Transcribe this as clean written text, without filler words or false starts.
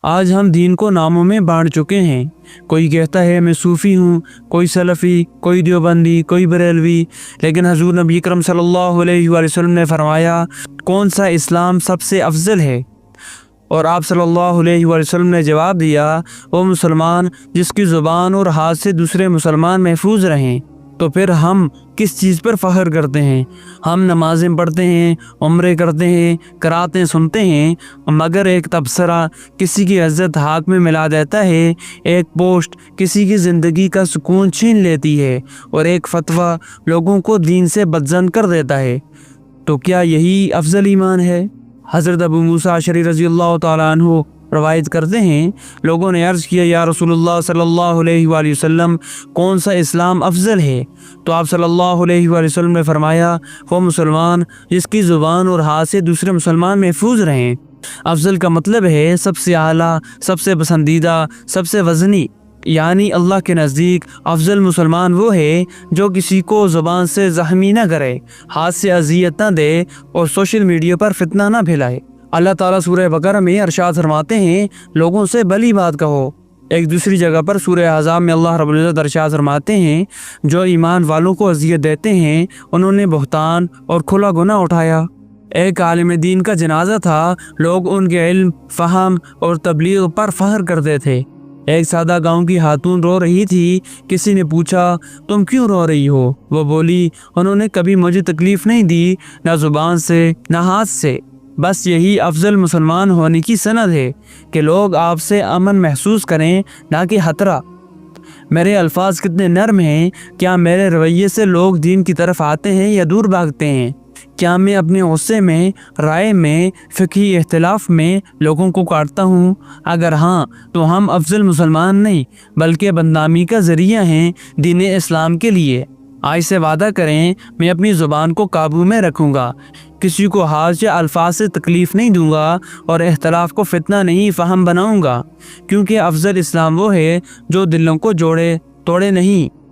آج ہم دین کو ناموں میں بانٹ چکے ہیں۔ کوئی کہتا ہے میں صوفی ہوں، کوئی سلفی، کوئی دیوبندی، کوئی بریلوی، لیکن حضور نبی اکرم صلی اللہ علیہ وآلہ وسلم نے فرمایا کون سا اسلام سب سے افضل ہے؟ اور آپ صلی اللہ علیہ وآلہ وسلم نے جواب دیا وہ مسلمان جس کی زبان اور ہاتھ سے دوسرے مسلمان محفوظ رہیں۔ تو پھر ہم کس چیز پر فخر کرتے ہیں؟ ہم نمازیں پڑھتے ہیں، عمرے کرتے ہیں، قراتیں سنتے ہیں، مگر ایک تبصرہ کسی کی عزت حق میں ملا دیتا ہے، ایک پوسٹ کسی کی زندگی کا سکون چھین لیتی ہے، اور ایک فتویٰ لوگوں کو دین سے بدظن کر دیتا ہے۔ تو کیا یہی افضل ایمان ہے؟ حضرت ابو موسیٰ اشعری رضی اللہ تعالیٰ عنہ روایت کرتے ہیں لوگوں نے عرض کیا یا رسول اللہ صلی اللہ علیہ وآلہ وسلم کون سا اسلام افضل ہے؟ تو آپ صلی اللہ علیہ وآلہ وسلم نے فرمایا وہ مسلمان جس کی زبان اور ہاتھ سے دوسرے مسلمان محفوظ رہیں۔ افضل کا مطلب ہے سب سے اعلیٰ، سب سے پسندیدہ، سب سے وزنی، یعنی اللہ کے نزدیک افضل مسلمان وہ ہے جو کسی کو زبان سے زخمی نہ کرے، ہاتھ سے اذیت نہ دے اور سوشل میڈیا پر فتنہ نہ پھیلائے۔ اللہ تعالیٰ سورہ بقرہ میں ارشاد فرماتے ہیں لوگوں سے بھلی بات کہو۔ ایک دوسری جگہ پر سورہ احزاب میں اللہ رب العزت ارشاد فرماتے ہیں جو ایمان والوں کو اذیت دیتے ہیں انہوں نے بہتان اور کھلا گناہ اٹھایا۔ ایک عالم دین کا جنازہ تھا، لوگ ان کے علم، فہم اور تبلیغ پر فخر کرتے تھے۔ ایک سادہ گاؤں کی خاتون رو رہی تھی، کسی نے پوچھا تم کیوں رو رہی ہو؟ وہ بولی انہوں نے کبھی مجھے تکلیف نہیں دی، نہ زبان سے نہ ہاتھ سے۔ بس یہی افضل مسلمان ہونے کی سند ہے کہ لوگ آپ سے امن محسوس کریں نہ کہ خطرہ۔ میرے الفاظ کتنے نرم ہیں، کیا میرے رویے سے لوگ دین کی طرف آتے ہیں یا دور بھاگتے ہیں؟ کیا میں اپنے غصے میں، رائے میں، فقہی اختلاف میں لوگوں کو کاٹتا ہوں؟ اگر ہاں تو ہم افضل مسلمان نہیں بلکہ بدنامی کا ذریعہ ہیں دین اسلام کے لیے۔ آج سے وعدہ کریں میں اپنی زبان کو قابو میں رکھوں گا، کسی کو ہاتھ یا الفاظ سے تکلیف نہیں دوں گا اور اختلاف کو فتنہ نہیں فہم بناؤں گا، کیونکہ افضل اسلام وہ ہے جو دلوں کو جوڑے، توڑے نہیں۔